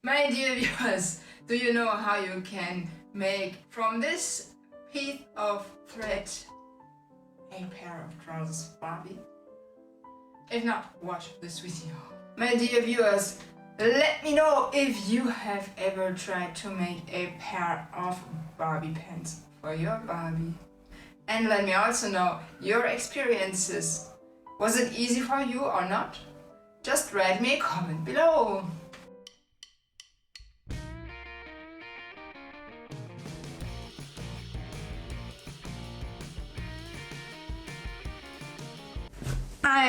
My dear viewers, do you know how you can make from this piece of thread a pair of trousers Barbie? If not, watch this video. My dear viewers, let me know if you have ever tried to make a pair of Barbie pants for your Barbie. And let me also know your experiences. Was it easy for you or not? Just write me a comment below.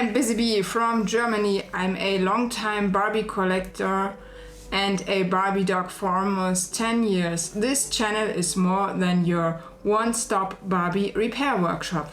I'm Busy Bee from Germany. I'm a long-time Barbie collector and a Barbie dog for almost 10 years. This channel is more than your one-stop Barbie repair workshop.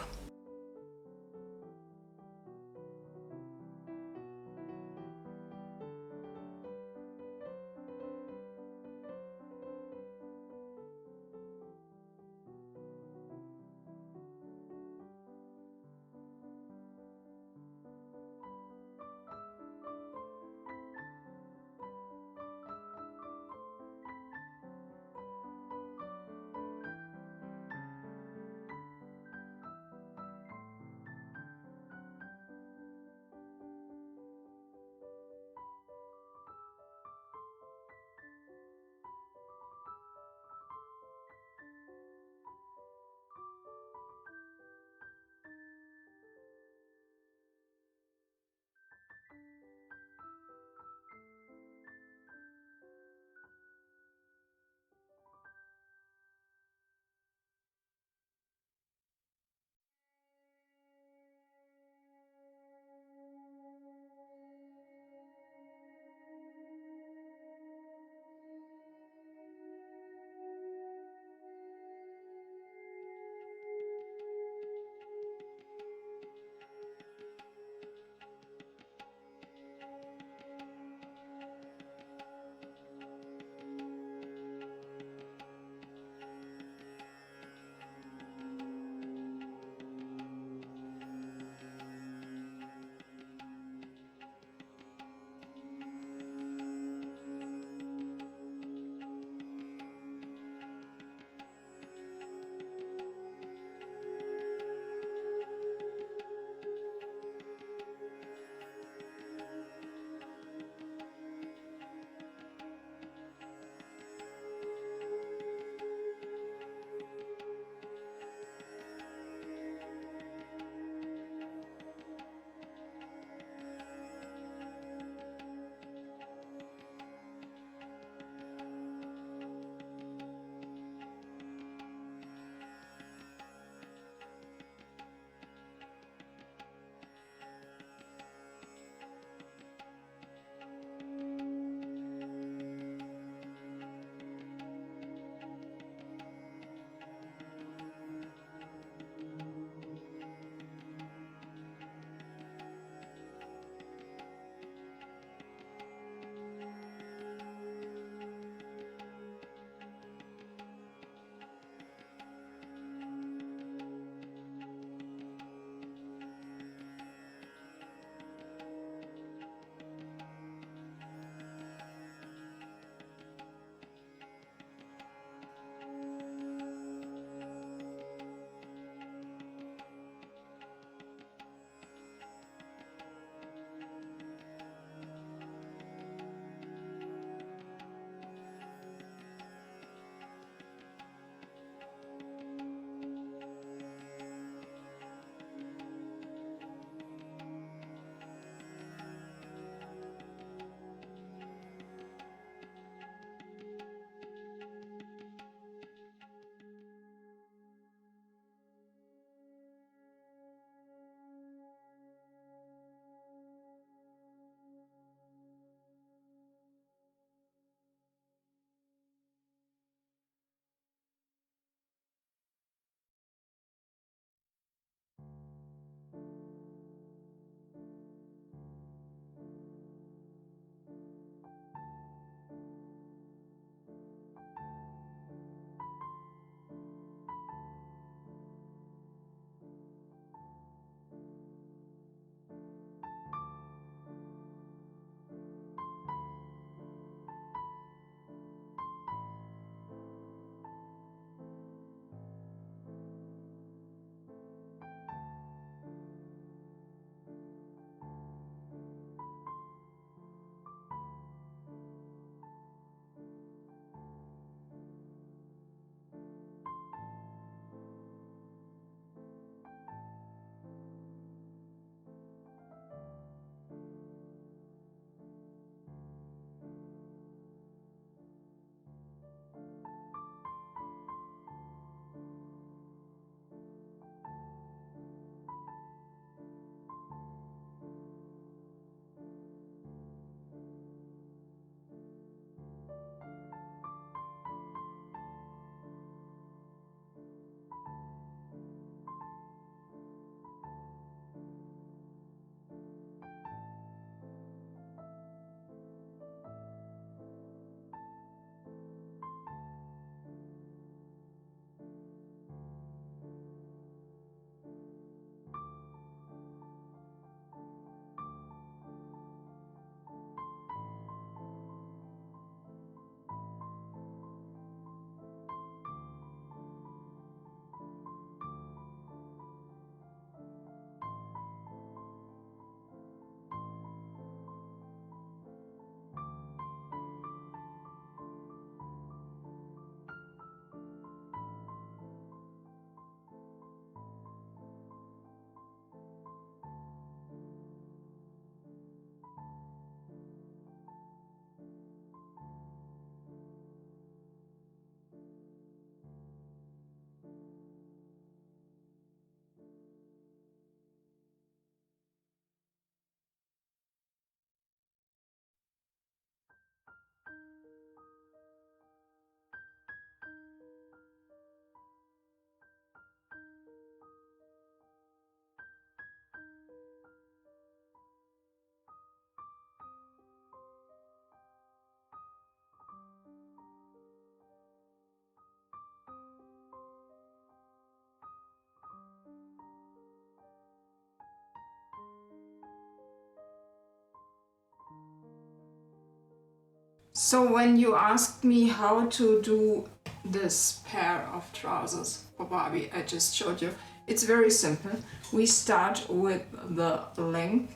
So when you asked me how to do this pair of trousers for Barbie I just showed you, it's very simple. We start with the length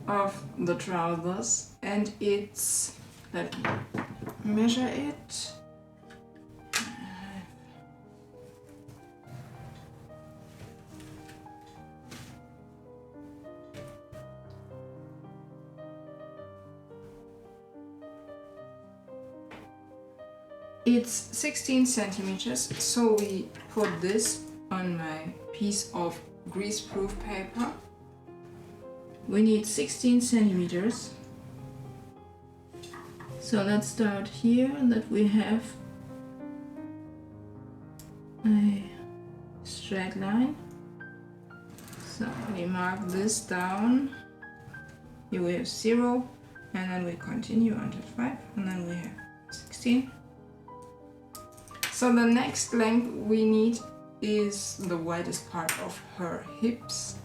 of the trousers and it's, let me measure it. It's 16 centimeters, so we put this on my piece of greaseproof paper. We need 16 centimeters. So let's start here, that we have a straight line. So we mark this down. Here we have 0, and then we continue until 5, and then we have 16. So the next length we need is the widest part of her hips.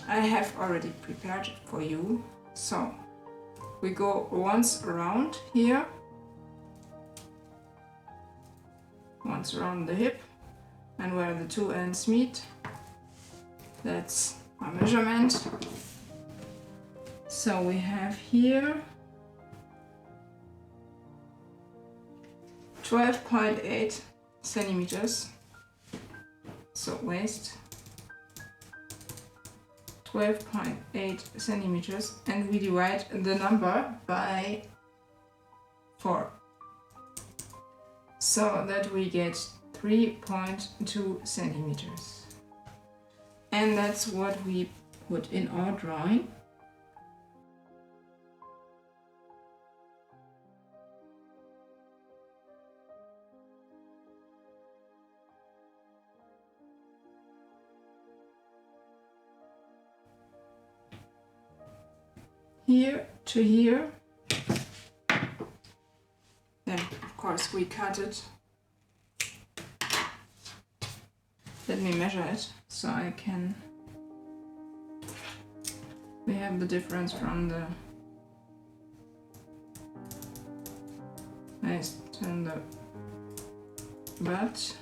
I have already prepared it for you. So we go once around here, once around the hip, and where the two ends meet, that's our measurement. So we have here 12.8 centimeters, so waist 12.8 centimeters, and we divide the number by 4 so that we get 3.2 centimeters, and that's what we put in our drawing. Here to here, then of course we cut it. Let me measure it so I can, we have the difference from the waist and the butt.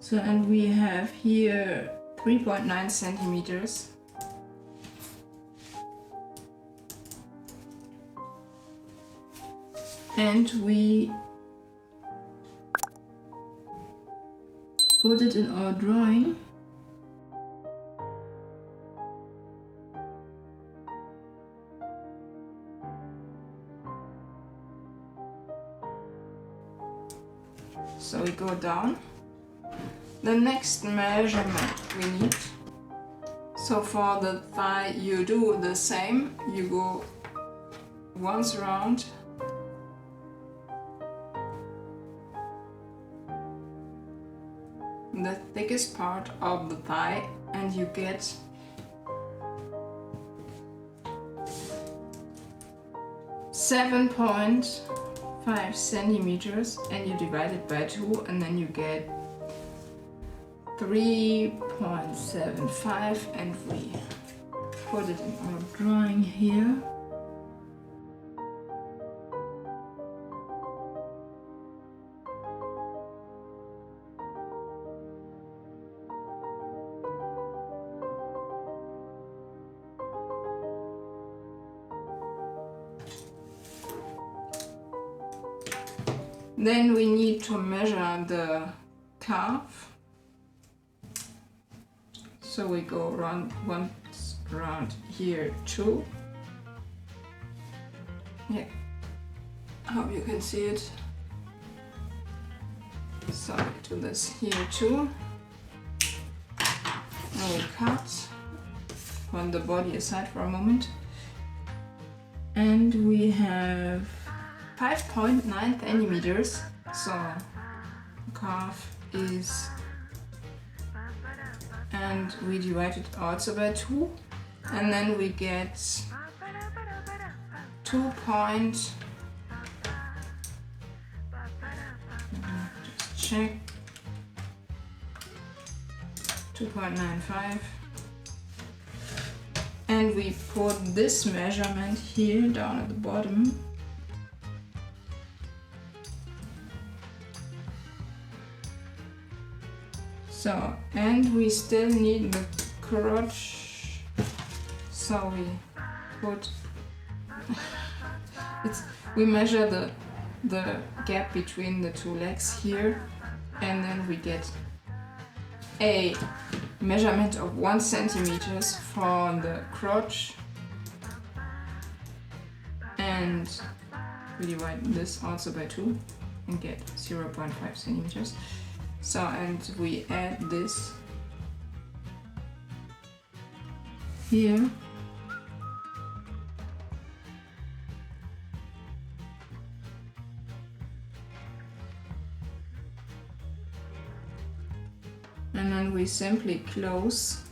So, and we have here 3.9 centimeters. And we put it in our drawing. So we go down. The next measurement we need. So for the thigh you do the same. You go once around. The thickest part of the thigh, and you get 7.5 centimeters, and you divide it by 2, and then you get 3.75, and we put it in our drawing here. Then we need to measure the calf. So we go around once around here too. Yeah, I hope you can see it. So we do this here too. Now we cut, put the body aside for a moment. And we have 5.9 centimeters, so calf is, and we divide it also by 2, and then we get 2.95. Just check. 2.95, And we put this measurement here down at the bottom. So, and we still need the crotch. So we put, we measure the gap between the two legs here, and then we get a measurement of 1 centimeter for the crotch, and we divide this also by 2 and get 0.5 centimeters. So, and we add this here. And then we simply close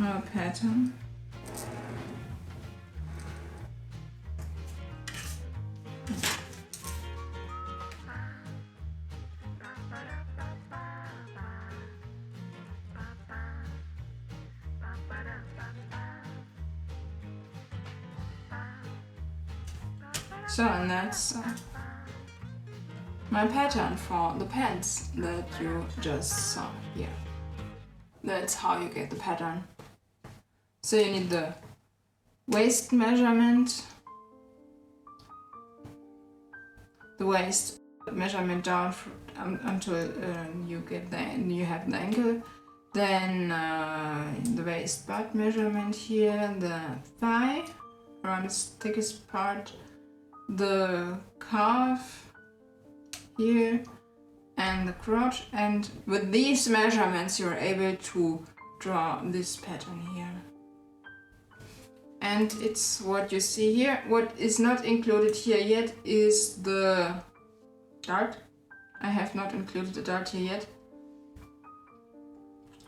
our pattern. So, and that's my pattern for the pants that you just saw here. That's how you get the pattern. So you need the waist measurement, the waist measurement down until you have the ankle, then the waist butt measurement here, the thigh around the thickest part, the calf here, and the crotch, and with these measurements you're able to draw this pattern here. And it's what you see here. What is not included here yet is the dart. I have not included the dart here yet,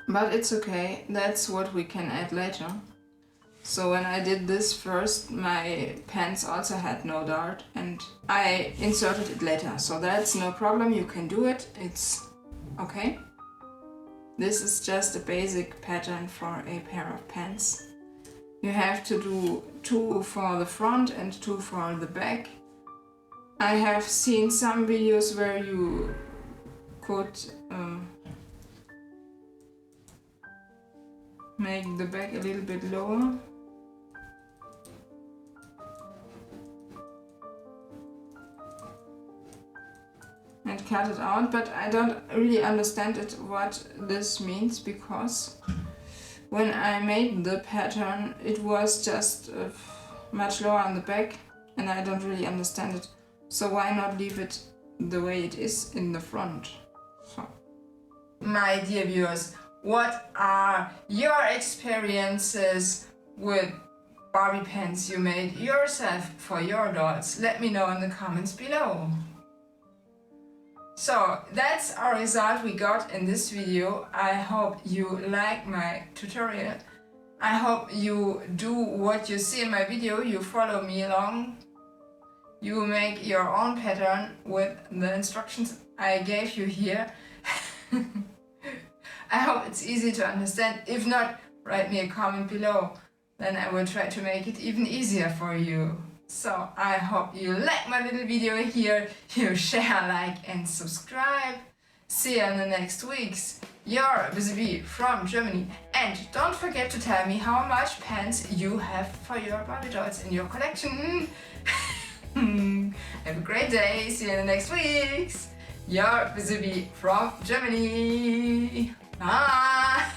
but it's okay, that's what we can add later. So when I did this first, my pants also had no dart and I inserted it later. So that's no problem, you can do it, it's okay. This is just a basic pattern for a pair of pants. You have to do 2 for the front and 2 for the back. I have seen some videos where you could make the back a little bit lower. And cut it out, but I don't really understand what this means, because when I made the pattern it was just much lower on the back and I don't really understand it. So why not leave it the way it is in the front? So, my dear viewers, what are your experiences with Barbie pants you made yourself for your dolls? Let me know in the comments below. So that's our result we got in this video. I hope you like my tutorial. I hope you do what you see in my video, you follow me along. You make your own pattern with the instructions I gave you here. I hope it's easy to understand. If not, write me a comment below. Then I will try to make it even easier for you. So I hope you like my little video here. You share, like and subscribe. See you in the next weeks. Your Barbie from Germany. And don't forget to tell me how much pants you have for your Barbie dolls in your collection. Have a great day. See you in the next weeks. Your Barbie from Germany. Bye.